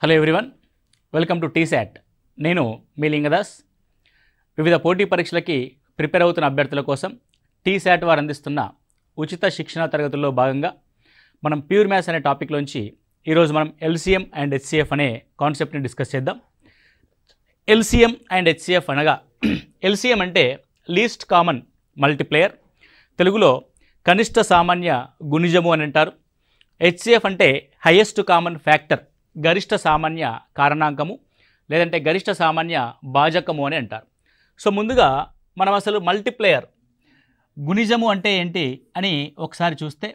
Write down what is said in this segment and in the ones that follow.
Hello everyone, welcome to T-SAT. నేను మీ లింగదాస్. వివిధ పోటీ పరీక్షలకి ప్రిపేర్ అవుతున్న అభ్యర్థుల కోసం టీశాట్ వారు అందిస్తున్న ఉచిత శిక్షణ తరగతుల్లో భాగంగా మనం ప్యూర్ మ్యాథ్స్ అనే టాపిక్లోంచి ఈరోజు మనం ఎల్సిఎం అండ్ హెచ్సిఎఫ్ అనే కాన్సెప్ట్ని డిస్కస్ చేద్దాం. ఎల్సిఎం అండ్ హెచ్సిఎఫ్ అనగా ఎల్సిఎం అంటే లీస్ట్ కామన్ మల్టిప్లేయర్, తెలుగులో కనిష్ట సామాన్య గుణిజము అని అంటారు. హెచ్సిఎఫ్ అంటే హైయెస్ట్ కామన్ ఫ్యాక్టర్, గరిష్ట సామాన్య కారణాంకము లేదంటే గరిష్ట సామాన్య భాజకము అని అంటారు. సో ముందుగా మనం అసలు మల్టిప్లేయర్ గుణిజము అంటే ఏంటి అని ఒకసారి చూస్తే,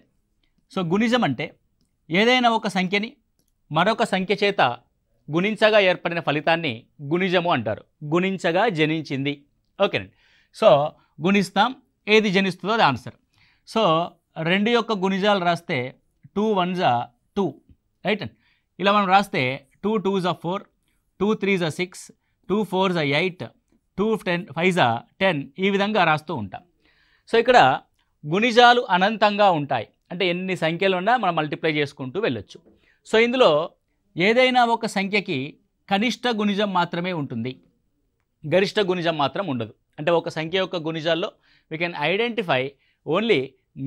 సో గుణిజం అంటే ఏదైనా ఒక సంఖ్యని మరొక సంఖ్య చేత గుణించగా ఏర్పడిన ఫలితాన్ని గుణిజము అంటారు. గుణించగా జనించింది. ఓకేనండి. సో గుణిస్తాం, ఏది జనిస్తుందో అది ఆన్సర్. సో 2 యొక్క గుణిజాలు రాస్తే 2 1s 2, రైట్ అండి. ఇలా మనం రాస్తే 2 2s 4, 2 3s 6, 2 4s 8, 2 5s 10 ఈ విధంగా రాస్తూ ఉంటాం. సో ఇక్కడ గుణిజాలు అనంతంగా ఉంటాయి, అంటే ఎన్ని సంఖ్యలు ఉన్నా మనం మల్టిప్లై చేసుకుంటూ వెళ్ళొచ్చు. సో ఇందులో ఏదైనా ఒక సంఖ్యకి కనిష్ట గుణిజం మాత్రమే ఉంటుంది, గరిష్ట గుణిజం మాత్రం ఉండదు. అంటే ఒక సంఖ్య యొక్క గుణిజాల్లో we can identify only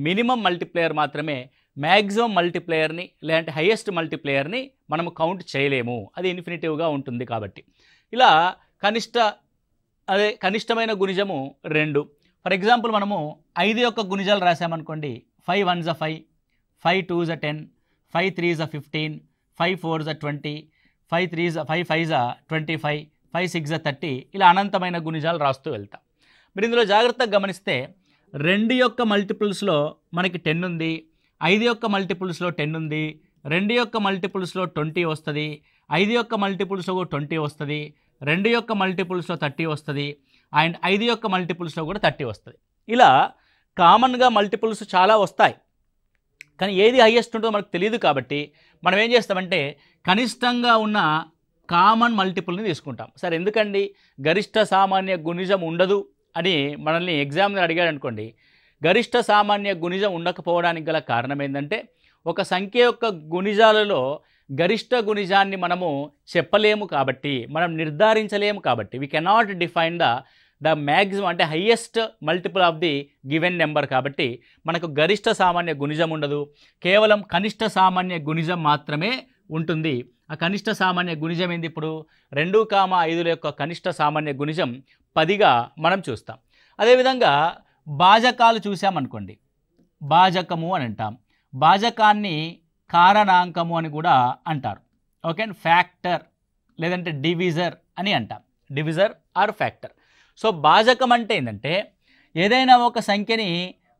minimum multiplier మాత్రమే, మ్యాక్సిమం మల్టిప్లేయర్ని లేదంటే హైయెస్ట్ మల్టిప్లేయర్ని మనము కౌంట్ చేయలేము, అది ఇన్ఫినిటివ్గా ఉంటుంది. కాబట్టి ఇలా కనిష్టమైన గుణిజము 2. ఫర్ ఎగ్జాంపుల్ మనము 5 యొక్క గుణిజాలు రాసామనుకోండి. 5 1s 5, 5 2s 10, 5 3s 15, 5 4s 20, 5 5s 25, 5 6s 30 ఇలా అనంతమైన గుణిజాలు రాస్తూ వెళ్తాం. మీరు ఇందులో జాగ్రత్తగా గమనిస్తే 2 యొక్క మల్టిపుల్స్లో మనకి 10 ఉంది, 5 యొక్క మల్టిపుల్స్లో 10 ఉంది, 2 యొక్క మల్టిపుల్స్లో 20 వస్తుంది, 5 యొక్క మల్టిపుల్స్లో 20 వస్తుంది, 2 యొక్క మల్టిపుల్స్లో 30 వస్తుంది, అండ్ 5 యొక్క మల్టిపుల్స్లో కూడా 30 వస్తుంది. ఇలా కామన్గా మల్టిపుల్స్ చాలా వస్తాయి, కానీ ఏది హైయెస్ట్ ఉంటుందో మనకు తెలియదు. కాబట్టి మనం ఏం చేస్తామంటే కనిష్టంగా ఉన్న కామన్ మల్టిపుల్ని తీసుకుంటాం. సరే, ఎందుకండి గరిష్ట సామాన్య గుణిజం ఉండదు అని మనల్ని ఎగ్జామ్లో అడిగాడు అనుకోండి. గరిష్ట సామాన్య గుణిజం ఉండకపోవడానికి గల కారణం ఏంటంటే, ఒక సంఖ్య యొక్క గుణిజాలలో గరిష్ట గుణిజాన్ని మనము చెప్పలేము కాబట్టి, మనం నిర్ధారించలేము కాబట్టి, we cannot define the maximum అంటే highest multiple of the given number. కాబట్టి మనకు గరిష్ట సామాన్య గుణిజం ఉండదు, కేవలం కనిష్ట సామాన్య గుణిజం మాత్రమే ఉంటుంది. ఆ కనిష్ట సామాన్య గుణిజం ఏంది? ఇప్పుడు 2, 5 యొక్క కనిష్ట సామాన్య గుణిజం 10గా మనం చూస్తాం. అదేవిధంగా భాజకాలు చూసామనుకోండి, భాజకము అని అంటాం. భాజకాన్ని కారణాంకము అని కూడా అంటారు. ఓకే, ఫ్యాక్టర్ లేదంటే డివిజర్ అని అంటాం. Divisor or factor. సో భాజకం అంటే ఏంటంటే ఏదైనా ఒక సంఖ్యని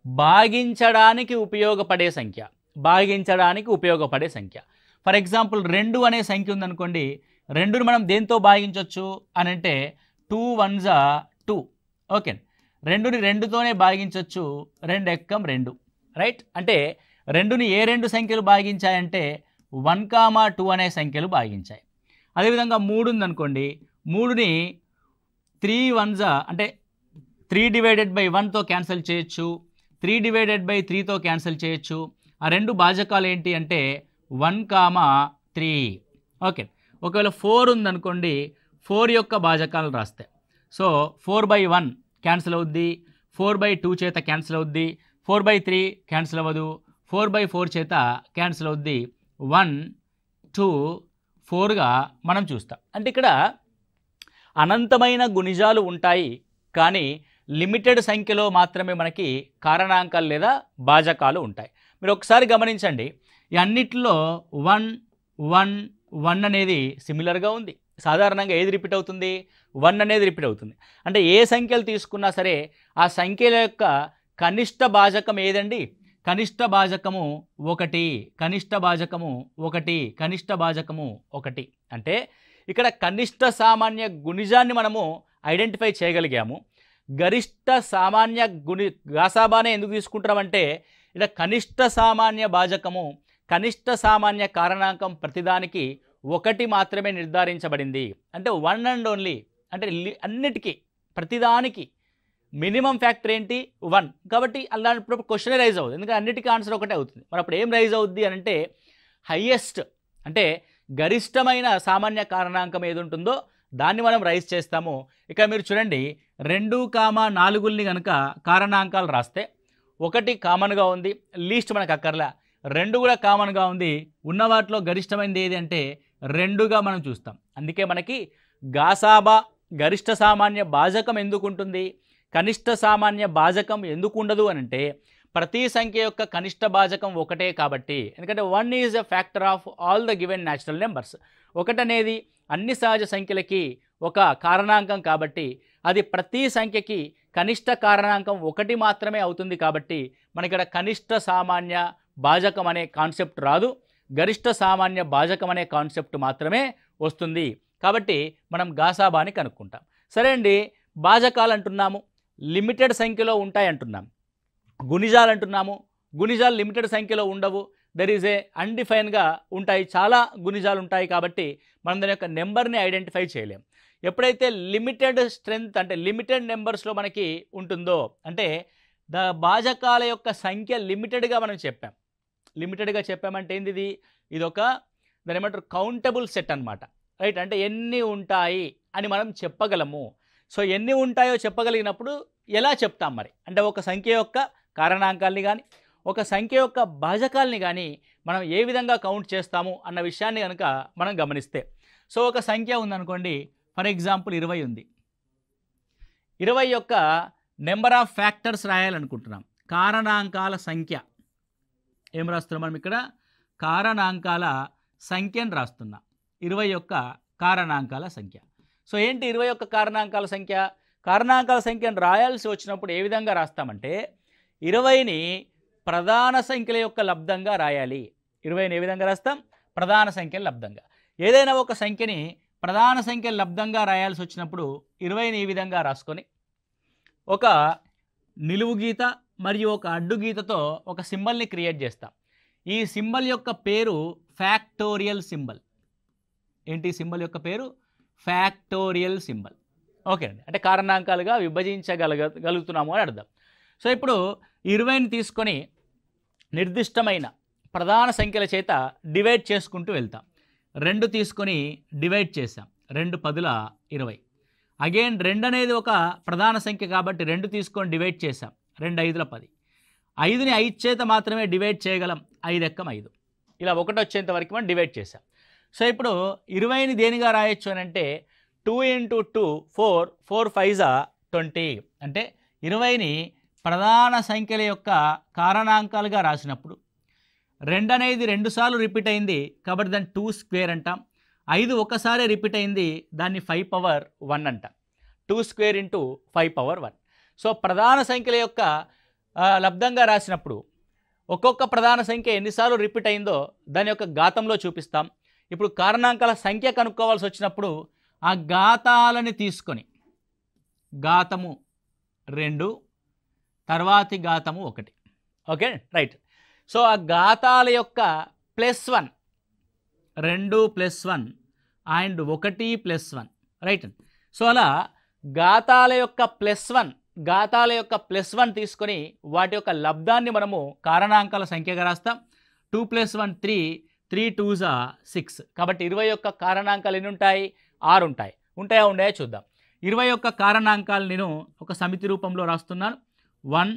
భాగించడానికి ఉపయోగపడే సంఖ్య, భాగించడానికి ఉపయోగపడే సంఖ్య. ఫర్ ఎగ్జాంపుల్ 2 అనే సంఖ్య ఉందనుకోండి. 2ని మనం దేంతో భాగించవచ్చు అని అంటే 2 1s 2. ఓకే, 2ని 2తోనే భాగించవచ్చు. 2 ఎక్కం 2, రైట్. అంటే 2ని ఏ 2 సంఖ్యలు భాగించాయంటే 1, 2 అనే సంఖ్యలు భాగించాయి. అదేవిధంగా 3 ఉందనుకోండి. 3ని 3 1s అంటే 3/1తో క్యాన్సిల్ చేయొచ్చు, 3/3తో క్యాన్సిల్ చేయొచ్చు. ఆ 2 భాజకాలు ఏంటి అంటే 1, 3. ఓకే, ఒకవేళ 4 ఉందనుకోండి. 4 యొక్క భాజకాలు రాస్తే సో 4/1 క్యాన్సిల్ అవుద్ది, 4/2 చేత క్యాన్సిల్ అవుద్ది, 4/3 క్యాన్సిల్ అవ్వదు, 4/4 చేత క్యాన్సిల్ అవుద్ది. 1 2 4గా మనం చూస్తాం. అంటే ఇక్కడ అనంతమైన గుణిజాలు ఉంటాయి, కానీ లిమిటెడ్ సంఖ్యలో మాత్రమే మనకి కారణాంకాలు లేదా భాజకాలు ఉంటాయి. మీరు ఒకసారి గమనించండి, ఈ అన్నిటిలో 1 1 1 అనేది సిమిలర్గా ఉంది. సాధారణంగా ఏది రిపీట్ అవుతుంది? 1 అనేది రిపీట్ అవుతుంది. అంటే ఏ సంఖ్యలు తీసుకున్నా సరే ఆ సంఖ్యల యొక్క కనిష్ట భాజకం ఏదండి? కనిష్ట భాజకము 1, కనిష్ట భాజకము 1, కనిష్ట భాజకము 1. అంటే ఇక్కడ కనిష్ట సామాన్య గుణిజాన్ని మనము ఐడెంటిఫై చేయగలిగాము. గరిష్ట సామాన్య గాసాబానే ఎందుకు తీసుకుంటామంటే ఇక్కడ కనిష్ట సామాన్య భాజకము, కనిష్ట సామాన్య కారణాంకం ప్రతిదానికి 1 మాత్రమే నిర్ధారించబడింది. అంటే 1 అండ్ ఓన్లీ, అంటే అన్నిటికీ ప్రతిదానికి మినిమం ఫ్యాక్టర్ ఏంటి? 1. కాబట్టి అలాంటప్పుడు క్వశ్చనే రైజ్ అవుతుంది, ఎందుకంటే అన్నిటికీ ఆన్సర్ ఒకటే అవుతుంది. మరి అప్పుడు ఏం రైజ్ అవుద్ది అని అంటే హయ్యెస్ట్, అంటే గరిష్టమైన సామాన్య కారణాంకం ఏది ఉంటుందో దాన్ని మనం రైజ్ చేస్తాము. ఇక మీరు చూడండి 2,4ని కనుక కారణాంకాలు రాస్తే 1 కామన్గా ఉంది, లీస్ట్ మనకు అక్కర్లా. 2 కూడా కామన్గా ఉంది, ఉన్న వాటిలో గరిష్టమైనది ఏది అంటే 2గా మనం చూస్తాం. అందుకే మనకి గాసాబా గరిష్ట సామాన్య భాజకం ఎందుకు ఉంటుంది, కనిష్ట సామాన్య భాజకం ఎందుకు ఉండదు అని అంటే ప్రతి సంఖ్య యొక్క కనిష్ట భాజకం 1 కాబట్టి. ఎందుకంటే 1 is a factor of all the given natural numbers. 1 అనేది అన్ని సహజ సంఖ్యలకి ఒక కారణాంకం కాబట్టి అది ప్రతి సంఖ్యకి కనిష్ట కారణాంకం 1 మాత్రమే అవుతుంది. కాబట్టి మన ఇక్కడ కనిష్ట సామాన్య భాజకం అనే కాన్సెప్ట్ రాదు, గరిష్ట సామాన్య భాజకం అనే కాన్సెప్ట్ మాత్రమే వస్తుంది. కాబట్టి మనం గాసాబాని కనుక్కుంటాం. సరే అండి, భాజకాలు అంటున్నాము, లిమిటెడ్ సంఖ్యలో ఉంటాయి అంటున్నాం. గుణిజాలు అంటున్నాము, గుణిజాలు లిమిటెడ్ సంఖ్యలో ఉండవు, దర్ ఈజ్ ఏ అన్డిఫైన్గా ఉంటాయి, చాలా గుణిజాలు ఉంటాయి. కాబట్టి మనం దాని యొక్క నెంబర్ని ఐడెంటిఫై చేయలేం. ఎప్పుడైతే లిమిటెడ్ స్ట్రెంగ్త్ అంటే లిమిటెడ్ నెంబర్స్లో మనకి ఉంటుందో అంటే భాజకాల యొక్క సంఖ్య లిమిటెడ్గా మనం చెప్పాం. లిమిటెడ్గా చెప్పామంటే ఏంది, ఇది ఒక దాని ఏమంటారు కౌంటబుల్ సెట్ అనమాట, రైట్? అంటే ఎన్ని ఉంటాయి అని మనం చెప్పగలము. సో ఎన్ని ఉంటాయో చెప్పగలిగినప్పుడు ఎలా చెప్తాం మరి అంటే ఒక సంఖ్య యొక్క కారణాంకాల్ని కానీ ఒక సంఖ్య యొక్క భాజకాల్ని కానీ మనం ఏ విధంగా కౌంట్ చేస్తాము అన్న విషయాన్ని కనుక మనం గమనిస్తే, సో ఒక సంఖ్య ఉందనుకోండి, ఫర్ ఎగ్జాంపుల్ 20 ఉంది. 20 యొక్క నెంబర్ ఆఫ్ ఫ్యాక్టర్స్ రాయాలనుకుంటున్నాం. కారణాంకాల సంఖ్య ఏం రాస్తున్నాం మనం ఇక్కడ, కారణాంకాల సంఖ్యను రాస్తున్నాం. 20 యొక్క కారణాంకాల సంఖ్య. సో ఏంటి 20 యొక్క కారణాంకాల సంఖ్య? కారణాంకాల సంఖ్యను రాయాల్సి వచ్చినప్పుడు ఏ విధంగా రాస్తామంటే 20ని ప్రధాన సంఖ్యల యొక్క లబ్ధంగా రాయాలి. 20ని ఏ విధంగా రాస్తాం? ప్రధాన సంఖ్యల లబ్ధంగా. ఏదైనా ఒక సంఖ్యని ప్రధాన సంఖ్యల లబ్ధంగా రాయాల్సి వచ్చినప్పుడు 20ని ఈ విధంగా రాసుకొని ఒక నిలువు గీత మరియు ఒక అడ్డు గీతతో ఒక సింబల్ని క్రియేట్ చేస్తాం. ఈ సింబల్ యొక్క పేరు ఫ్యాక్టోరియల్ సింబల్. ఏంటి సింబల్ యొక్క పేరు? Factorial symbol. ఓకే అండి, అంటే కారణాంకాలుగా విభజించగలుగుతున్నాము అని అర్థం. సో ఇప్పుడు 20ని తీసుకొని నిర్దిష్టమైన ప్రధాన సంఖ్యల చేత డివైడ్ చేసుకుంటూ వెళ్తాం. 2 తీసుకొని డివైడ్ చేసాం, 2 10ల 20. అగైన్ 2 అనేది ఒక ప్రధాన సంఖ్య కాబట్టి 2 తీసుకొని డివైడ్ చేసాం, 2 5ల 10. 5ని 5 చేత మాత్రమే డివైడ్ చేయగలం, 5 ఎక్కం 5. ఇలా 1 వచ్చేంత వరకు మనం డివైడ్ చేసాం. సో ఇప్పుడు 20ని దేనిగా రాయొచ్చు అని అంటే 2 × 2 4, 4 5 20. అంటే 20ని ప్రధాన సంఖ్యల యొక్క కారణాంకాలుగా రాసినప్పుడు 2 అనేది 2 సార్లు రిపీట్ అయింది కాబట్టి దాన్ని 2 స్క్వేర్ అంటాం. 5 ఒకసారి రిపీట్ అయింది, దాన్ని 5 పవర్ 1 అంటాం. 2 స్క్వేర్ × 5 పవర్ 1. సో ప్రధాన సంఖ్యల యొక్క లబ్ధంగా రాసినప్పుడు ఒక్కొక్క ప్రధాన సంఖ్య ఎన్నిసార్లు రిపీట్ అయిందో దాని యొక్క ఘాతంలో చూపిస్తాం. ఇప్పుడు కారణాంకాల సంఖ్య కనుక్కోవాల్సి వచ్చినప్పుడు ఆ ఘాతాలని తీసుకొని ఘాతము 2 తర్వాతి ఘాతము 1. Okay right. సో ఆ ఘాతాల యొక్క +1, 2 + 1 అండ్ 1 + 1, రైట్. సో అలా ఘాతాల యొక్క +1 తీసుకొని వాటి యొక్క లబ్ధాన్ని మనము కారణాంకాల సంఖ్యగా రాస్తాం. 2 + 1 3, 3 2s 6. కాబట్టి 20 యొక్క కారణాంకాలు ఎన్ని ఉంటాయి? 6 ఉంటాయి. ఉంటాయా చూద్దాం. 20 యొక్క కారణాంకాలు నేను ఒక సమితి రూపంలో రాస్తున్నాను. 1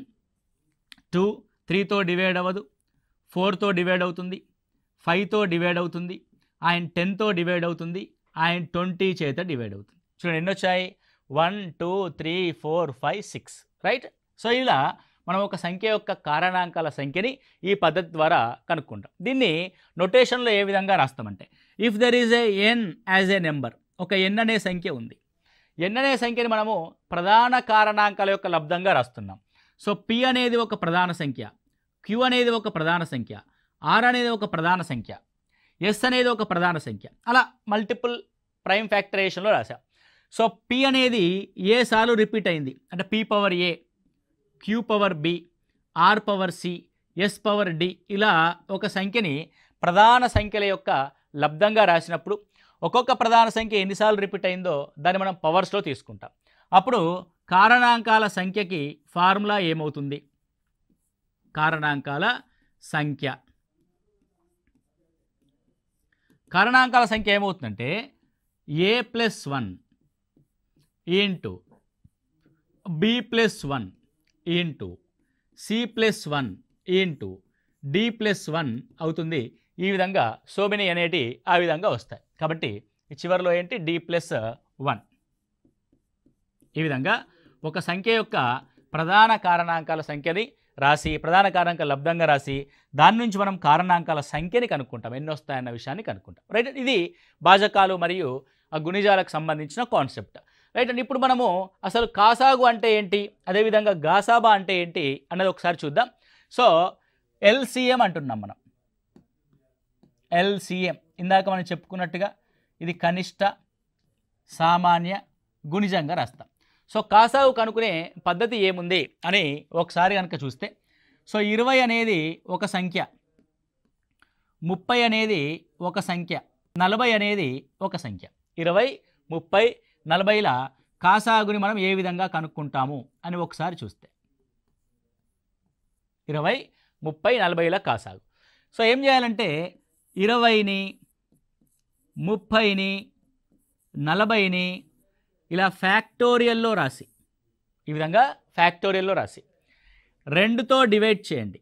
2 3తో డివైడ్ అవ్వదు, 4తో డివైడ్ అవుతుంది, 5తో డివైడ్ అవుతుంది, అండ్ 10తో డివైడ్ అవుతుంది, అండ్ 20 చేత డివైడ్ అవుతుంది. చూడండి ఎన్ని వచ్చాయి? 1 2 3 4 5 6, రైట్. సో ఇలా మనం ఒక సంఖ్య యొక్క కారణాంకాల సంఖ్యని ఈ పద్ధతి ద్వారా కనుక్కుంటాం. దీన్ని నొటేషన్లో ఏ విధంగా రాస్తామంటే if there is a n as a number, ఒక n అనే సంఖ్య ఉంది. n అనే సంఖ్యని మనము ప్రధాన కారణాంకాల యొక్క లబ్ధంగా రాస్తున్నాం. సో p అనేది ఒక ప్రధాన సంఖ్య, q అనేది ఒక ప్రధాన సంఖ్య, r అనేది ఒక ప్రధాన సంఖ్య, s అనేది ఒక ప్రధాన సంఖ్య, అలా మల్టిపుల్ ప్రైమ్ ఫ్యాక్టరైజేషన్లో రాసాం. సో p అనేది ఏ సార్లు రిపీట్ అయింది అంటే p power a, q power b, r power c, s power d, ఇలా ఒక సంఖ్యని ప్రధాన సంఖ్యల యొక్క లబ్ధంగా రాసినప్పుడు ఒక్కొక్క ప్రధాన సంఖ్య ఎన్నిసార్లు రిపీట్ అయిందో దాన్ని మనం పవర్స్లో తీసుకుంటాం. అప్పుడు కారణాంకాల సంఖ్యకి ఫార్ములా ఏమవుతుంది? కారణాంకాల సంఖ్య కారణాంకాల సంఖ్య ఏమవుతుందంటే a+1 into b+1 into c+1 into d+1 అవుతుంది. ఈ విధంగా సో మెనీ అనేటి ఆ విధంగా వస్తాయి. కాబట్టి ఈ చివరిలో ఏంటి d+1. ఈ విధంగా ఒక సంఖ్య యొక్క ప్రధాన కారణాంకాల సంఖ్యని రాసి ప్రధాన కారణాంకాల లబ్ధంగా రాసి దాని నుంచి మనం కారణాంకాల సంఖ్యని కనుక్కుంటాం, ఎన్ని వస్తాయన్న విషయాన్ని కనుక్కుంటాం. రైట్, ఇది భాజకాలు మరియు ఆ గుణిజాలకు సంబంధించిన కాన్సెప్ట్. రైట్ అండి, ఇప్పుడు మనము అసలు కాసాగు అంటే ఏంటి, అదేవిధంగా గాసాబా అంటే ఏంటి అన్నది ఒకసారి చూద్దాం. సో ఎల్సిఎం అంటున్నాం మనం. ఎల్సిఎం ఇందాక మనం చెప్పుకున్నట్టుగా ఇది కనిష్ట సామాన్య గుణిజంగా రాస్తాం. సో కాసాగు కనుక్కునే పద్ధతి ఏముంది అని ఒకసారి కనుక చూస్తే, సో 20 అనేది ఒక సంఖ్య, 30 అనేది ఒక సంఖ్య, 40 అనేది ఒక సంఖ్య. 20, 30, 40ల కాసాగుని మనం ఏ విధంగా కనుక్కుంటాము అని ఒకసారి చూస్తే, 20, 30, 40ల కాసాగు. సో ఏం చేయాలంటే 20ని 30ని 40ని ఇలా ఫ్యాక్టోరియల్లో రాసి, ఈ విధంగా ఫ్యాక్టోరియల్లో రాసి 2తో డివైడ్ చేయండి.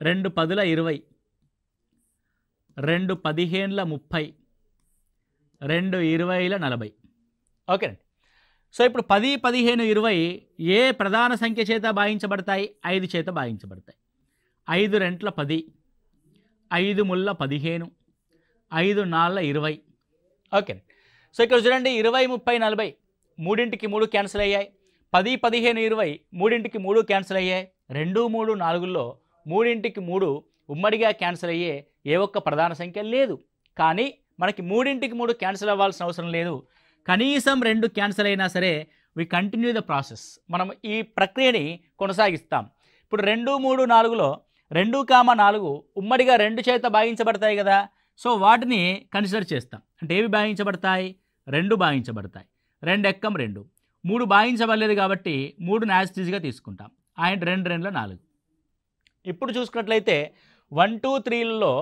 2 10ల 20, 2 15ల 30, 2 20ల 40. ఓకేనండి. సో ఇప్పుడు 10, 15, 20 ఏ ప్రధాన సంఖ్య చేత భాగించబడతాయి? 5 చేత భాగించబడతాయి. 5 రెంట్ల 10, 5 ముళ్ళ 15, 5 నాళ్ళ 20. ఓకే. సో ఇక్కడ చూడండి 20, 30, 40 మూడింటికి 3 క్యాన్సిల్ అయ్యాయి. 10, 15, 20 మూడింటికి 3 క్యాన్సిల్ అయ్యాయి. 2, 3, 4లో మూడింటికి 3 ఉమ్మడిగా క్యాన్సిల్ అయ్యే ఏ ఒక్క ప్రధాన సంఖ్య లేదు. కానీ మనకి మూడింటికి 3 క్యాన్సిల్ అవ్వాల్సిన అవసరం లేదు. కనీసం 2 క్యాన్సిల్ అయినా సరే వి కంటిన్యూ ద ప్రాసెస్, మనం ఈ ప్రక్రియని కొనసాగిస్తాం. ఇప్పుడు 2, 3, 4లో 2, 4 ఉమ్మడిగా 2 చేత భాగించబడతాయి కదా. సో వాటిని కన్సిడర్ చేస్తాం. అంటే ఏవి భాగించబడతాయి? 2 భాగించబడతాయి. 2 ఎక్కం 2, 3 భాగించబడలేదు కాబట్టి 3 యాజిటీస్గా తీసుకుంటాం. అండ్ 2 రెండ్ల 4. ఇప్పుడు చూసుకున్నట్లయితే 1, 2, 3లలో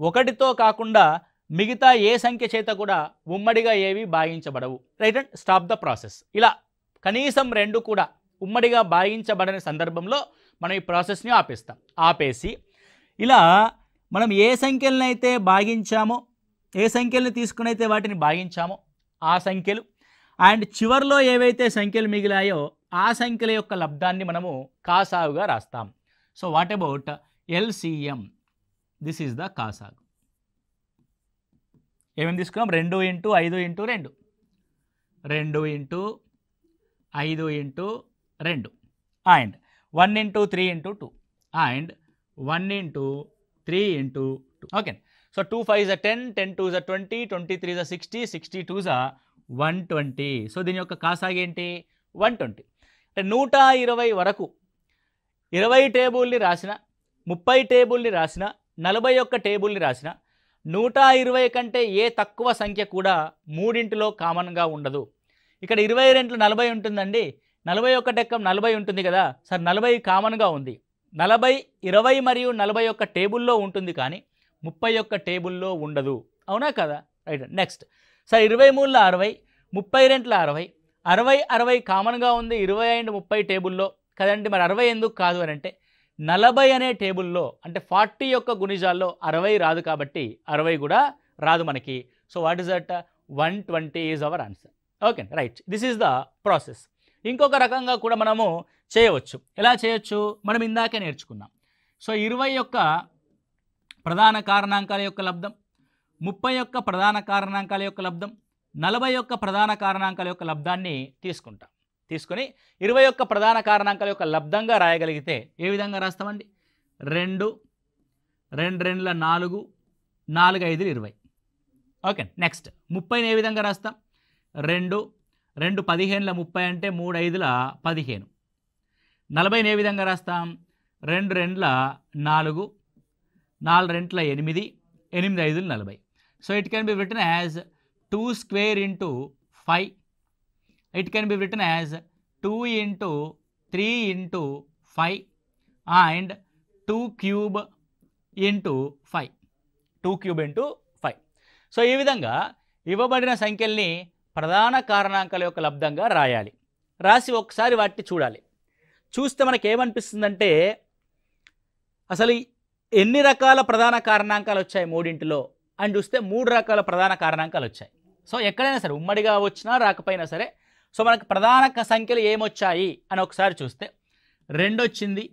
1తో కాకుండా మిగతా ఏ సంఖ్య చేత కూడా ఉమ్మడిగా ఏవి భాగించబడవు. Right and stop the process. ఇలా కనీసం 2 కూడా ఉమ్మడిగా భాగించబడని సందర్భంలో మనం ఈ ప్రాసెస్ని ఆపేస్తాం. ఆపేసి ఇలా మనం ఏ సంఖ్యలను అయితే భాగించామో, ఏ సంఖ్యలను తీసుకుని అయితే వాటిని భాగించామో ఆ సంఖ్యలు అండ్ చివరిలో ఏవైతే సంఖ్యలు మిగిలాయో ఆ సంఖ్యల యొక్క లబ్ధాన్ని మనము కాసాగుగా రాస్తాం. So what about LCM? This is the కాసాగు. ఏమేమి తీసుకున్నాం? 2 × 5 × 2, 2 × 5 × 2 and 1 × 3 × 2 and 1 × 3 × 2. Okay. So 2 5s are 10, 10 2s are 20, 23s are 60, 62s are 120. So దీని యొక్క కాసాగు ఏంటి? 120. అంటే 120 వరకు 20 టేబుల్ని రాసిన, 30 టేబుల్ని రాసిన, 41 టేబుల్ని రాసిన 120 కంటే ఏ తక్కువ సంఖ్య కూడా మూడింటిలో కామన్గా ఉండదు. ఇక్కడ 20 రెంట్ల 40 ఉంటుందండి, 41 ఎక్కం 40 ఉంటుంది కదా సార్. 40 కామన్గా ఉంది. 40, 20 మరియు 41 టేబుల్లో ఉంటుంది కానీ 31 టేబుల్లో ఉండదు. అవునా కదా? రైట్. నెక్స్ట్ సార్ 23ల 60, 30 రెంట్ల 60, 60, 60 కామన్గా ఉంది 20 అండ్ 30 టేబుల్లో కదండి. మరి 60 ఎందుకు కాదు అని అంటే 40 అనే టేబుల్లో అంటే 40 యొక్క గుణిజాల్లో 60 రాదు కాబట్టి 60 కూడా రాదు మనకి. So what is that? 120 is our answer. Okay right. This is the process. ఇంకొక రకంగా కూడా మనము చేయవచ్చు. ఎలా చేయొచ్చు? మనం ఇందాకే నేర్చుకున్నాం. సో 20 యొక్క ప్రధాన కారణాంకాల యొక్క లబ్ధం, 30 యొక్క ప్రధాన కారణాంకాల యొక్క లబ్ధం, 40 యొక్క ప్రధాన కారణాంకాల యొక్క లబ్ధాన్ని తీసుకుంటాం. తీసుకొని 20 యొక్క ప్రధాన కారణాంకాల యొక్క లబ్ధంగా రాయగలిగితే ఏ విధంగా రాస్తామండి? 2, 2 రెండ్ల 4, 4 5లు 20. ఓకే. నెక్స్ట్ 30ని ఏ విధంగా రాస్తాం? 2, 2 15ల 30 అంటే 3 5ల 15. 40ని ఏ విధంగా రాస్తాం? 2 రెండ్ల 4, 4 రెంట్ల 8, 8 5లు 40. So it can be written as 2 square into 5. It can be written as 2 into 3 into 5 and 2 cube into 5. 2 cube into 5. So ఈ విధంగా ఇవ్వబడిన సంఖ్యల్ని ప్రధాన కారణాంకాల యొక్క లబ్ధంగా రాయాలి. రాసి ఒకసారి వాటిని చూడాలి. చూస్తే మనకి ఏమనిపిస్తుందంటే అసలు ఎన్ని రకాల ప్రధాన కారణాంకాలు వచ్చాయి మూడింటిలో అని చూస్తే 3 రకాల ప్రధాన కారణాంకాలు వచ్చాయి. సో ఎక్కడైనా సరే ఉమ్మడిగా వచ్చినా రాకపోయినా సరే సో మనకు ప్రధాన సంఖ్యలు ఏమొచ్చాయి అని ఒకసారి చూస్తే 2 వచ్చింది,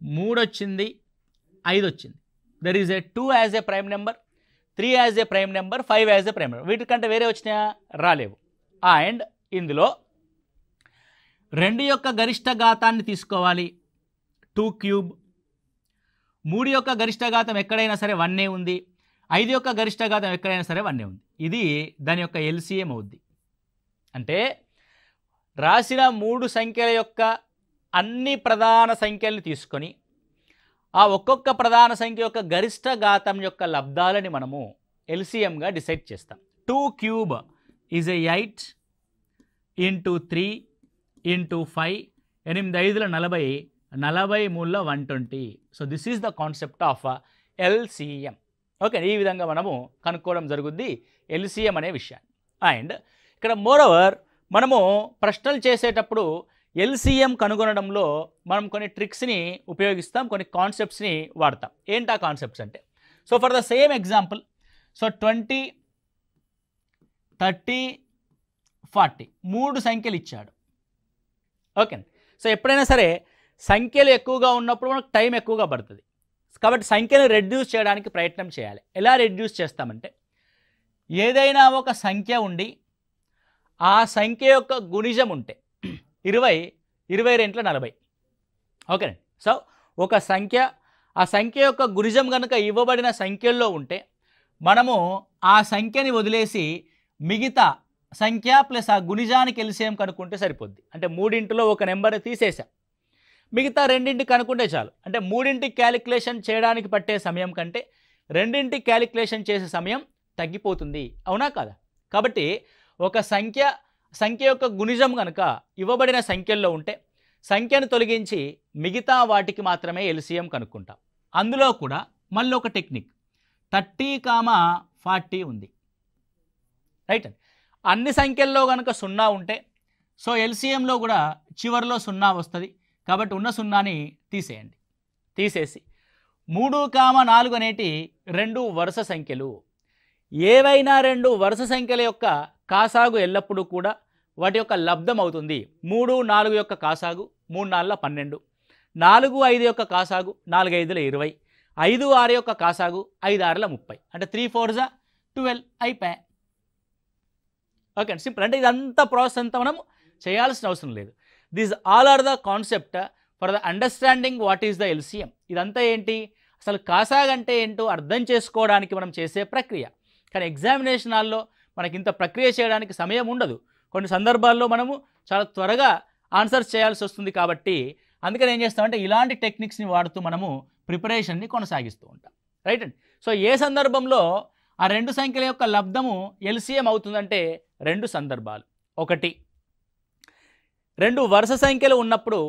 3 వచ్చింది, 5 వచ్చింది. There is a 2 as a prime number, 3 as a prime number, 5 as a prime number. వీటికంటే వేరే వచ్చినాయా? రాలేవు. అండ్ ఇందులో 2 యొక్క గరిష్ట ఘాతాన్ని తీసుకోవాలి, 2 క్యూబ్. 3 యొక్క గరిష్ట ఘాతం ఎక్కడైనా సరే 1 ఉంది, 5 యొక్క గరిష్ట ఘాతం ఎక్కడైనా సరే 1 ఉంది. ఇది దాని యొక్క ఎల్సిఎం అవుద్ది. అంటే రాసిన 3 సంఖ్యల యొక్క అన్ని ప్రధాన సంఖ్యల్ని తీసుకొని ఆ ఒక్కొక్క ప్రధాన సంఖ్య యొక్క గరిష్ట ఘాతం యొక్క లబ్ధాలని మనము ఎల్సిఎంగా డిసైడ్ చేస్తాం. 2 cube is a 8 into 3 into 5, 8 5 40, 40 3 120. So this is the concept of LCM. Okay, ఈ విధంగా మనము కనుక్కోవడం జరుగుద్ది ఎల్సిఎం అనే విషయాన్ని. అండ్ ఇక్కడ మోరోవర్ మనము ప్రశ్నలు చేసేటప్పుడు ఎల్సిఎం కనుగొనడంలో మనం కొన్ని ట్రిక్స్ని ఉపయోగిస్తాం, కొన్ని కాన్సెప్ట్స్ని వాడతాం. ఏంటి ఆ కాన్సెప్ట్స్ అంటే, so for the same example, so 20, 30, 40 3 సంఖ్యలు ఇచ్చాడు. ఓకే, సో ఎప్పుడైనా సరే సంఖ్యలు ఎక్కువగా ఉన్నప్పుడు మనకు టైం ఎక్కువగా పడుతుంది. కాబట్టి సంఖ్యను రెడ్యూస్ చేయడానికి ప్రయత్నం చేయాలి. ఎలా రెడ్యూస్ చేస్తామంటే, ఏదైనా ఒక సంఖ్య ఉండి ఆ సంఖ్య యొక్క గుణిజం ఉంటే 20, 20 40. ఓకేనండి. సో ఒక సంఖ్య, ఆ సంఖ్య యొక్క గుణిజం కనుక ఇవ్వబడిన సంఖ్యల్లో ఉంటే మనము ఆ సంఖ్యని వదిలేసి మిగతా సంఖ్య ప్లస్ ఆ గుణిజానికి ఎల్సిఎం కనుక్కుంటే సరిపోద్ది. అంటే 3 ఒక నెంబర్ని తీసేసాం, మిగతా 2 కనుక్కుంటే చాలు. అంటే 3 క్యాలిక్యులేషన్ చేయడానికి పట్టే సమయం కంటే 2 క్యాలిక్యులేషన్ చేసే సమయం తగ్గిపోతుంది. అవునా కాదా? కాబట్టి ఒక సంఖ్య యొక్క గుణిజం కనుక ఇవ్వబడిన సంఖ్యల్లో ఉంటే సంఖ్యను తొలగించి మిగతా వాటికి మాత్రమే ఎల్సిఎం కనుక్కుంటాం. అందులో కూడా మళ్ళీ ఒక టెక్నిక్, 30, 40 ఉంది. రైట్ అండి. అన్ని సంఖ్యల్లో కనుక 0 ఉంటే సో ఎల్సిఎంలో కూడా చివరిలో 0 వస్తుంది. కాబట్టి ఉన్న 0ని తీసేయండి. తీసేసి 3, 4 అనేటి 2 వరుస సంఖ్యలు. ఏవైనా 2 వరుస సంఖ్యల యొక్క కాసాగు ఎల్లప్పుడూ కూడా వాటి యొక్క లబ్ధం అవుతుంది. 3, 4 యొక్క కాసాగు 3, 4 12, 4, 5 యొక్క కాసాగు 4, 5 20, 5, 6 యొక్క కాసాగు 5, 6 30. అంటే 3, 4 12 అయిపోయాయి. Okay, simple. అంటే ఇదంతా ప్రాసెస్ అంతా మనం చేయాల్సిన అవసరం లేదు. These all are the concept for the understanding what is the LCM. ఇదంతా ఏంటి, అసలు కాసాగ్ అంటే ఏంటో అర్థం చేసుకోవడానికి మనం చేసే ప్రక్రియ. కానీ ఎగ్జామినేషన్ హాల్లో మనకి ఇంత ప్రక్రియ చేయడానికి సమయం ఉండదు. కొన్ని సందర్భాల్లో మనము చాలా త్వరగా ఆన్సర్స్ చేయాల్సి వస్తుంది. కాబట్టి అందుకని ఏం చేస్తామంటే ఇలాంటి టెక్నిక్స్ని వాడుతూ మనము ప్రిపరేషన్ని కొనసాగిస్తూ ఉంటాం. రైట్ అండి. సో ఏ సందర్భంలో ఆ 2 సంఖ్యల యొక్క లబ్ధము ఎల్సిఎం అవుతుందంటే 2 సందర్భాలు. ఒకటి, 2 వరుస సంఖ్యలు ఉన్నప్పుడు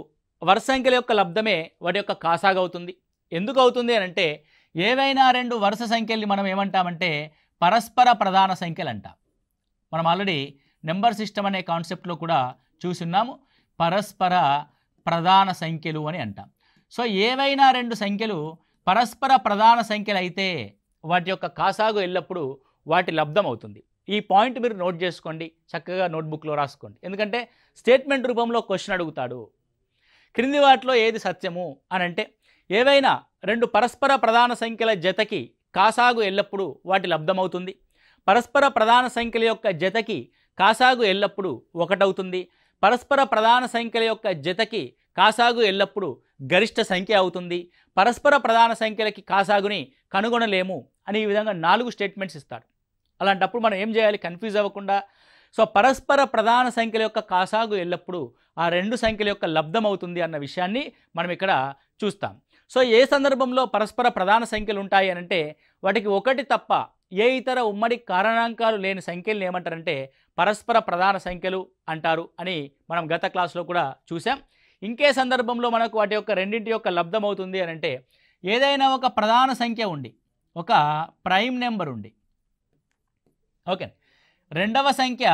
వరుస సంఖ్యల యొక్క లబ్ధమే వాటి యొక్క కాసాగు అవుతుంది. ఎందుకు అవుతుంది అని అంటే, ఏవైనా 2 వరుస సంఖ్యల్ని మనం ఏమంటామంటే పరస్పర ప్రధాన సంఖ్యలు అంటాం. మనం ఆల్రెడీ నెంబర్ సిస్టమ్ అనే కాన్సెప్ట్లో కూడా చూస్తున్నాము, పరస్పర ప్రధాన సంఖ్యలు అని అంటాం. సో ఏవైనా 2 సంఖ్యలు పరస్పర ప్రధాన సంఖ్యలు అయితే వాటి యొక్క కాసాగు ఎల్లప్పుడూ వాటి లబ్ధం అవుతుంది. ఈ పాయింట్ మీరు నోట్ చేసుకోండి, చక్కగా నోట్బుక్లో రాసుకోండి. ఎందుకంటే స్టేట్మెంట్ రూపంలో క్వశ్చన్ అడుగుతాడు. క్రింది వాటిలో ఏది సత్యము అని అంటే, ఏవైనా 2 పరస్పర ప్రధాన సంఖ్యల జతకి కాసాగు ఎల్లప్పుడూ వాటి లబ్ధమవుతుంది. పరస్పర ప్రధాన సంఖ్యల యొక్క జతకి కాసాగు ఎల్లప్పుడూ 1 అవుతుంది. పరస్పర ప్రధాన సంఖ్యల యొక్క జతకి కాసాగు ఎల్లప్పుడూ గరిష్ట సంఖ్య అవుతుంది. పరస్పర ప్రధాన సంఖ్యలకి కాసాగుని కనుగొనలేము అని ఈ విధంగా 4 స్టేట్మెంట్స్ ఇస్తాడు. అలాంటప్పుడు మనం ఏం చేయాలి, కన్ఫ్యూజ్ అవ్వకుండా, సో పరస్పర ప్రధాన సంఖ్యల యొక్క కాసాగు ఎల్లప్పుడూ ఆ 2 సంఖ్యల యొక్క లబ్ధం అవుతుంది అన్న విషయాన్ని మనం ఇక్కడ చూస్తాం. సో ఏ సందర్భంలో పరస్పర ప్రధాన సంఖ్యలు ఉంటాయి అని అంటే, వాటికి 1 తప్ప ఏ ఇతర ఉమ్మడి కారణాంకాలు లేని సంఖ్యలను ఏమంటారంటే పరస్పర ప్రధాన సంఖ్యలు అంటారు అని మనం గత క్లాస్లో కూడా చూసాం. ఇంకే సందర్భంలో మనకు వాటి యొక్క 2 యొక్క లబ్ధం అవుతుంది అని అంటే, ఏదైనా ఒక ప్రధాన సంఖ్య ఉండి ఒక ప్రైమ్ నెంబర్ ఉండి ఓకే. రెండవ సంఖ్య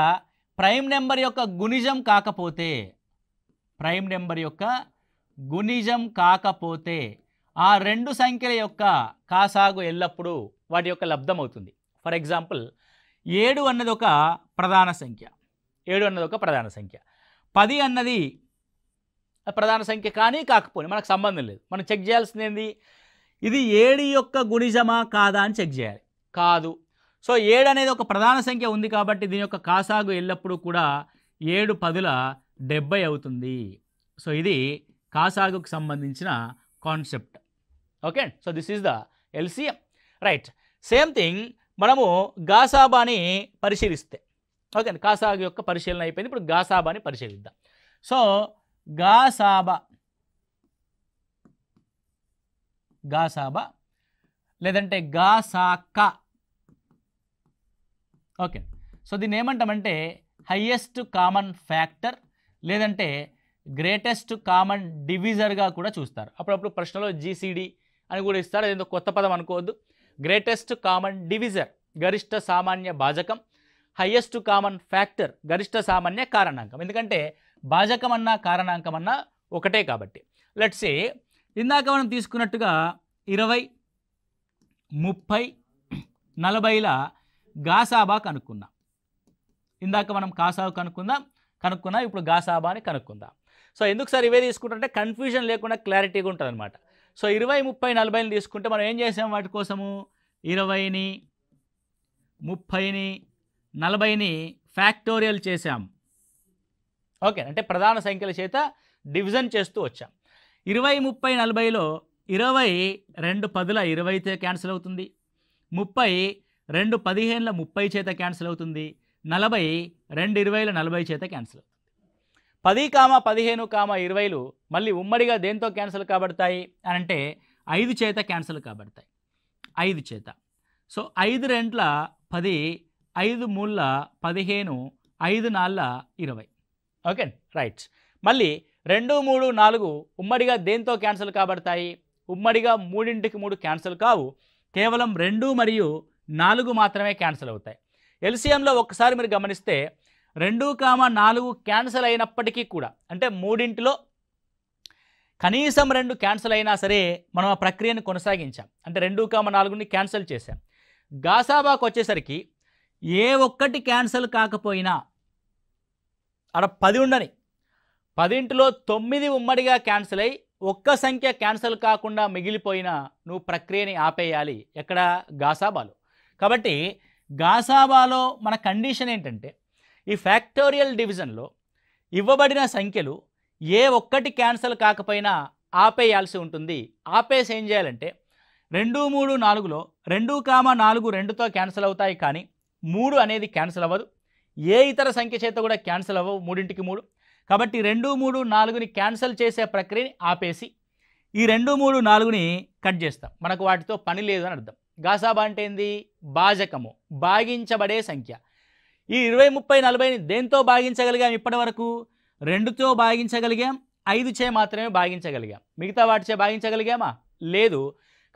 ప్రైమ్ నెంబర్ యొక్క గుణిజం కాకపోతే, ప్రైమ్ నెంబర్ యొక్క గుణిజం కాకపోతే ఆ రెండు సంఖ్యల యొక్క కాసాగు ఎల్లప్పుడూ వాటి యొక్క లబ్ధం అవుతుంది. ఫర్ ఎగ్జాంపుల్ 7 అన్నది ఒక ప్రధాన సంఖ్య, 7 అన్నది ఒక ప్రధాన సంఖ్య, 10 అన్నది ప్రధాన సంఖ్య కానీ కాకపోతే మనకు సంబంధం లేదు. మనం చెక్ చేయాల్సింది ఏంది, ఇది 7 యొక్క గుణిజమా కాదా అని చెక్ చేయాలి. కాదు. సో 7 అనేది ఒక ప్రధాన సంఖ్య ఉంది కాబట్టి దీని యొక్క కాసాగు ఎల్లప్పుడూ కూడా 7 10ల 70 అవుతుంది. సో ఇది కాసాగుకు సంబంధించిన concept. Okay. So this is the LCM. Right. Same thing మనము గాసాబాని పరిశీలిస్తే, ఓకే, కాసాగు యొక్క పరిశీలన అయిపోయింది. ఇప్పుడు గాసాబాని పరిశీలిద్దాం. సో గాసాబా, గాసాబా లేదంటే గాసాక, ఓకే. సో దీన్ని ఏమంటామంటే హయ్యెస్ట్ కామన్ ఫ్యాక్టర్ లేదంటే గ్రేటెస్ట్ కామన్ డివిజర్గా కూడా చూస్తారు. అప్పుడప్పుడు ప్రశ్నలో జీసీడీ అని కూడా ఇస్తారు. అదేందో కొత్త పదం అనుకోవద్దు. గ్రేటెస్ట్ కామన్ డివిజర్ గరిష్ట సామాన్య భాజకం, హయ్యెస్ట్ కామన్ ఫ్యాక్టర్ గరిష్ట సామాన్య కారణాంకం. ఎందుకంటే భాజకం అన్నా కారణాంకం అన్నా ఒకటే కాబట్టి. లెట్స్ సే ఇందాక మనం తీసుకున్నట్టుగా 20, 30, 40ల గాసాబా కనుక్కుందాం. ఇందాక మనం కాసాబా కనుక్కున్నాం, ఇప్పుడు గాసాబాని కనుక్కుందాం. సో ఎందుకు సార్ ఇవే తీసుకుంటుంటే కన్ఫ్యూజన్ లేకుండా క్లారిటీగా ఉంటుంది అనమాట. సో 20, 30, 40ని తీసుకుంటే మనం ఏం చేసాం వాటి కోసము, 20ని 30ని 40ని ఫ్యాక్టోరియల్ చేసాం. ఓకే, అంటే ప్రధాన సంఖ్యల చేత డివిజన్ చేస్తూ వచ్చాం. 20, 30, 40లో 20 2 10ల 20 క్యాన్సిల్ అవుతుంది, 30 2 15ల 30 చేత క్యాన్సిల్ అవుతుంది, 40 2 20ల 40 చేత క్యాన్సిల్ అవుతుంది. 10, 15, 20లు మళ్ళీ ఉమ్మడిగా దేంతో క్యాన్సిల్ కాబడతాయి అని అంటే 5 చేత క్యాన్సిల్ కాబడతాయి, 5 చేత. సో 5 2ల 10, 5 3ల 15, 5 4ల 20. Okay, right. మళ్ళీ 2, 3, 4 ఉమ్మడిగా దేంతో క్యాన్సిల్ కాబడతాయి, ఉమ్మడిగా 3ంటికి 3 క్యాన్సిల్ కావు, కేవలం 2 మరియు 4 మాత్రమే క్యాన్సిల్ అవుతాయి. ఎల్సిఎంలో ఒక్కసారి మీరు గమనిస్తే 2, 4 క్యాన్సిల్ అయినప్పటికీ కూడా, అంటే 3ంటిలో కనీసం 2 క్యాన్సిల్ అయినా సరే మనం ఆ ప్రక్రియను కొనసాగించాం. అంటే 2, 4ని క్యాన్సిల్ చేసాం. గాసాబాకు వచ్చేసరికి ఏ ఒక్కటి క్యాన్సిల్ కాకపోయినా అక్కడ 10 ఉండని, 10ంటిలో 9 ఉమ్మడిగా క్యాన్సిల్ అయ్యి ఒక్క సంఖ్య క్యాన్సిల్ కాకుండా మిగిలిపోయినా నువ్వు ప్రక్రియని ఆపేయాలి. ఎక్కడ, గాసాబాలో. కాబట్టి గాసాబాలో మన కండిషన్ ఏంటంటే ఈ ఫ్యాక్టోరియల్ డివిజన్లో ఇవ్వబడిన సంఖ్యలు ఏ ఒక్కటి క్యాన్సిల్ కాకపోయినా ఆపేయాల్సి ఉంటుంది. ఆపేసి ఏం చేయాలంటే 2, 3, 4లో 2, 4 2తో క్యాన్సిల్ అవుతాయి, కానీ 3 అనేది క్యాన్సిల్ అవ్వదు. ఏ ఇతర సంఖ్య చేత కూడా క్యాన్సిల్ అవ్వవు 3ంటికి 3. కాబట్టి 2, 3, 4ని క్యాన్సిల్ చేసే ప్రక్రియని ఆపేసి ఈ 2, 3, 4ని కట్ చేస్తాం. మనకు వాటితో పని లేదు అని అర్థం. గాసాబా అంటే ఏంది, భాజకము, భాగించబడే సంఖ్య. ఈ 20, 30, 40ని దేంతో భాగించగలిగాం ఇప్పటి వరకు, 2తో భాగించగలిగాం, 5 చే మాత్రమే భాగించగలిగాం. మిగతా వాటి చే భాగించగలిగామా, లేదు.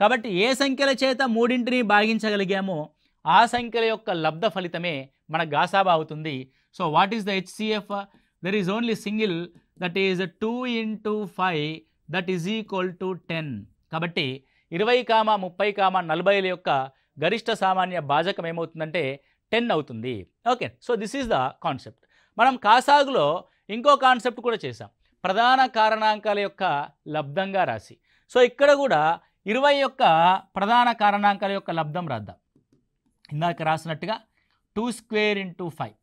కాబట్టి ఏ సంఖ్యల చేత 3ంటిని భాగించగలిగామో ఆ సంఖ్యల యొక్క లబ్ధ ఫలితమే మన గాసాబా అవుతుంది. So what is the HCF, there is only single, that is 2 × 5 that is equal to 10. కాబట్టి 20, 30, 40ల యొక్క గరిష్ట సామాన్య భాజకం ఏమవుతుందంటే 10 అవుతుంది. Okay. So this is the concept. మనం కాసాగులో ఇంకో కాన్సెప్ట్ కూడా చేసాం, ప్రధాన కారణాంకాల యొక్క లబ్ధంగా రాసి. సో ఇక్కడ కూడా 20 యొక్క ప్రధాన కారణాంకాల యొక్క లబ్ధం రాద్దాం. ఇందాక రాసినట్టుగా 2² × 5,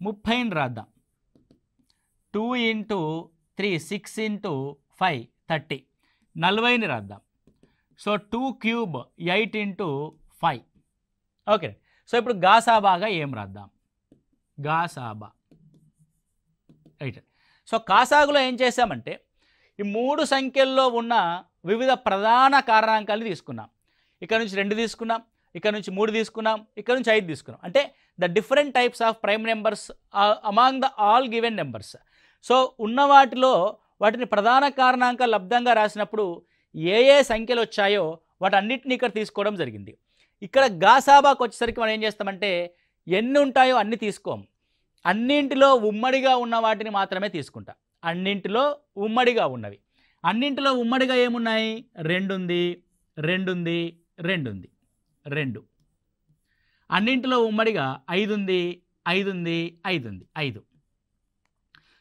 30ని రాద్దాం. 2 × 3 6 × 5 30, 40ని రాద్దాం. సో 2³ 8 × 5. ఓకే. సో ఇప్పుడు గాసాబాగా ఏం రాద్దాం, గాసాబా. రైట్. సో కాసాగులో ఏం చేసామంటే ఈ 3 సంఖ్యల్లో ఉన్న వివిధ ప్రధాన కారణాంకాలను తీసుకున్నాం. ఇక్కడ నుంచి 2 తీసుకున్నాం, ఇక్కడ నుంచి 3 తీసుకున్నాం, ఇక్కడ నుంచి 5 తీసుకున్నాం. అంటే the different types of prime numbers among the all given numbers. So ఉన్న వాటిలో వాటిని ప్రధాన కారణాంక లబ్ధంగా రాసినప్పుడు ఏ ఏ సంఖ్యలు వచ్చాయో వాటన్నిటిని ఇక్కడ తీసుకోవడం జరిగింది. ఇక్కడ గాసాబాకు వచ్చేసరికి మనం ఏం చేస్తామంటే ఎన్ని ఉంటాయో అన్ని తీసుకోం, అన్నింటిలో ఉమ్మడిగా ఉన్న వాటిని మాత్రమే తీసుకుంటా. అన్నింటిలో ఉమ్మడిగా ఉన్నవి, అన్నింటిలో ఉమ్మడిగా ఏమున్నాయి? 2 ఉంది, 2 ఉంది, 2 ఉంది, 2. అన్నింటిలో ఉమ్మడిగా 5 ఉంది, 5 ఉంది, 5 ఉంది, 5.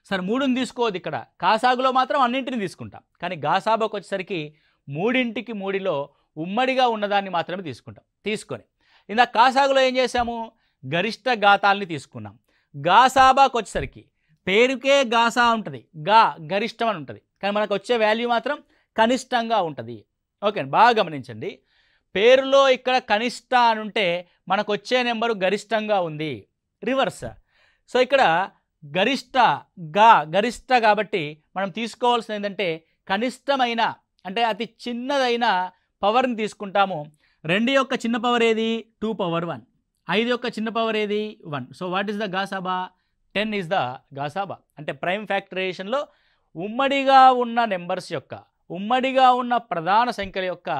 సరే 3ని తీసుకోవద్దు, ఇక్కడ కాసాగులో మాత్రం అన్నింటిని తీసుకుంటాం. కానీ గాసాబాకు వచ్చేసరికి 3ంటికి 3లో ఉమ్మడిగా ఉన్నదాన్ని మాత్రమే తీసుకుంటాం. తీసుకొని ఇందాక కాసాగులో ఏం చేసాము? గరిష్ట ఘాతాలని తీసుకున్నాం. గాసాబాకు వచ్చేసరికి పేరుకే గాసా ఉంటుంది, గరిష్టం అని ఉంటుంది, కానీ మనకు వచ్చే వాల్యూ మాత్రం కనిష్టంగా ఉంటుంది. ఓకే, బాగా గమనించండి. పేరులో ఇక్కడ కనిష్ట అని ఉంటే మనకు వచ్చే నెంబరు గరిష్టంగా ఉంది, రివర్స్. సో ఇక్కడ గరిష్ట కాబట్టి మనం తీసుకోవాల్సింది ఏంటంటే కనిష్టమైన, అంటే అతి చిన్నదైన పవర్ని తీసుకుంటాము. 2 యొక్క చిన్న పవర్ ఏది? 2 పవర్ 1. 5 యొక్క చిన్న పవర్ ఏది? 1. సో వాట్ ఈస్ ద గాసాబా? 10 ఈజ్ ద గాసాబా. అంటే ప్రైమ్ ఫ్యాక్టరైజేషన్లో ఉమ్మడిగా ఉన్న నెంబర్స్ యొక్క, ఉమ్మడిగా ఉన్న ప్రధాన సంఖ్యల యొక్క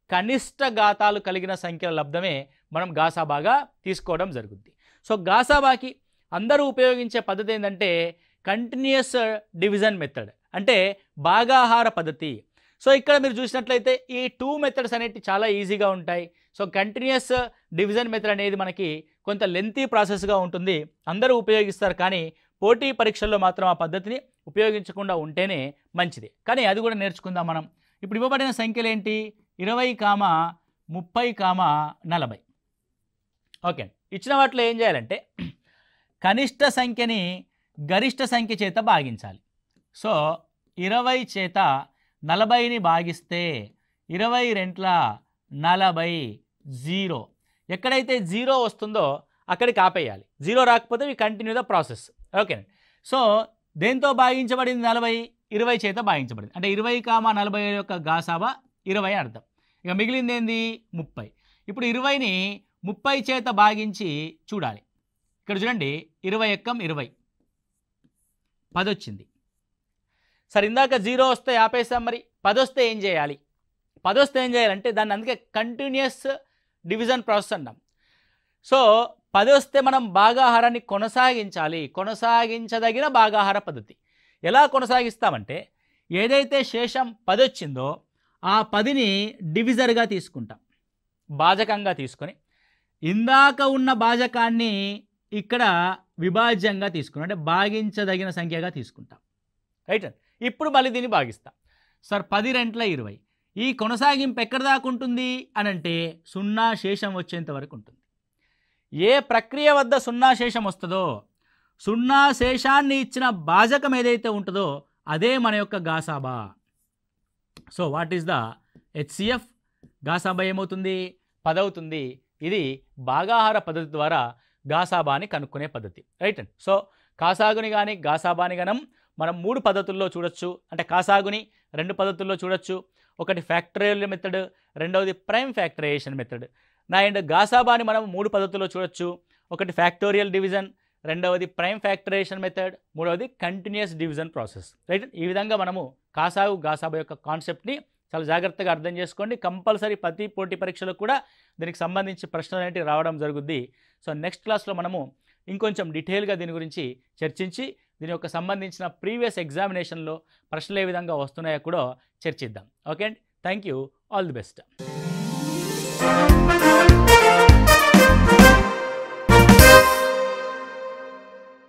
కనిష్ట ఘాతాలు కలిగిన సంఖ్యల లబ్ధమే మనం గాసాబాగా తీసుకోవడం జరుగుద్ది. సో గాసాబాకి అందరూ ఉపయోగించే పద్ధతి ఏంటంటే కంటిన్యూస్ డివిజన్ మెథడ్, అంటే భాగాహార పద్ధతి. సో ఇక్కడ మీరు చూసినట్లయితే ఈ 2 మెథడ్స్ అనేవి చాలా ఈజీగా ఉంటాయి. సో కంటిన్యూస్ డివిజన్ మెథడ్ అనేది మనకి కొంత లెంతీ ప్రాసెస్గా ఉంటుంది, అందరూ ఉపయోగిస్తారు, కానీ పోటీ పరీక్షల్లో మాత్రం ఆ పద్ధతిని ఉపయోగించకుండా ఉంటేనే మంచిది. కానీ అది కూడా నేర్చుకుందాం మనం. ఇప్పుడు ఇవ్వబడిన సంఖ్యలు ఏంటి? 20, 30, 40. ఓకే, ఇచ్చిన వాటిలో ఏం చేయాలంటే కనిష్ట సంఖ్యని గరిష్ట సంఖ్య చేత భాగించాలి. సో 20 చేత 40ని భాగిస్తే 20 40, 0. ఎక్కడైతే 0 వస్తుందో అక్కడికి ఆపేయాలి. 0 రాకపోతే we continue the process. Okay, so దేంతో భాగించబడింది? 40, 20 చేత భాగించబడింది. అంటే 20, 40 యొక్క గాసాబా 20 అర్థం. ఇక మిగిలింది ఏంది? 30. ఇప్పుడు 20ని 30 చేత భాగించి చూడాలి. ఇక్కడ చూడండి, 20 ఎక్కం 20, 10 వచ్చింది. సరే ఇందాక 0 వస్తే ఆపేసాం, మరి 10 వస్తే ఏం చేయాలి? 10 వస్తే ఏం చేయాలంటే దాన్ని అందుకే కంటిన్యూస్ డివిజన్ ప్రాసెస్ అన్నాం. సో 10 వస్తే మనం భాగాహారాన్ని కొనసాగించాలి, కొనసాగించదగిన భాగాహార పద్ధతి. ఎలా కొనసాగిస్తామంటే ఏదైతే శేషం 10 వచ్చిందో ఆ 10ని డివిజర్గా తీసుకుంటాం, భాజకంగా తీసుకొని ఇందాక ఉన్న భాజకాన్ని ఇక్కడ విభాజ్యంగా తీసుకుంటాం, అంటే భాగించదగిన సంఖ్యగా తీసుకుంటాం. రైట్, ఇప్పుడు మళ్ళీ దీన్ని భాగిస్తాం. సార్ 10 20. ఈ కొనసాగింపు ఎక్కడి దాకా ఉంటుంది అని అంటే 0 శేషం వచ్చేంత వరకు ఉంటుంది. ఏ ప్రక్రియ వద్ద 0 శేషం వస్తుందో, 0 శేషాన్ని ఇచ్చిన భాజకం ఏదైతే ఉంటుందో అదే మన యొక్క గాసాబా. So what is the HCF? గాసాబా ఏమవుతుంది? 10 అవుతుంది. ఇది భాగాహార పద్ధతి ద్వారా గాసాబాని కనుక్కునే పద్ధతి. రైట్, సో కాసాగుని కానీ గాసాబాని కానీ మనం 3 పద్ధతుల్లో చూడొచ్చు. అంటే కాసాగుని 2 పద్ధతుల్లో చూడొచ్చు. ఒకటి ఫ్యాక్టరియల్ మెథడ్, రెండవది ప్రైమ్ ఫ్యాక్టరైజేషన్ మెథడ్. అండ్ గాసాబాని మనం 3 పద్ధతుల్లో చూడొచ్చు. ఒకటి ఫ్యాక్టోరియల్ డివిజన్, రెండవది ప్రైమ్ ఫ్యాక్టరైజేషన్ మెథడ్, మూడవది కంటిన్యూస్ డివిజన్ ప్రాసెస్. రైట్, ఈ విధంగా మనము కాసాగు గాసాబా యొక్క కాన్సెప్ట్ని చాలా జాగ్రత్తగా అర్థం చేసుకోండి. కంపల్సరీ ప్రతి పోటీ పరీక్షలో కూడా దీనికి సంబంధించి ప్రశ్నలు అనేవి రావడం జరుగుద్ది. సో నెక్స్ట్ క్లాస్లో మనము ఇంకొంచెం డీటెయిల్గా దీని గురించి చర్చించి దీని యొక్క సంబంధించిన ప్రీవియస్ ఎగ్జామినేషన్లో ప్రశ్నలు ఏ విధంగా వస్తున్నాయో కూడా చర్చిద్దాం. ఓకే అండి, thank you, all the best.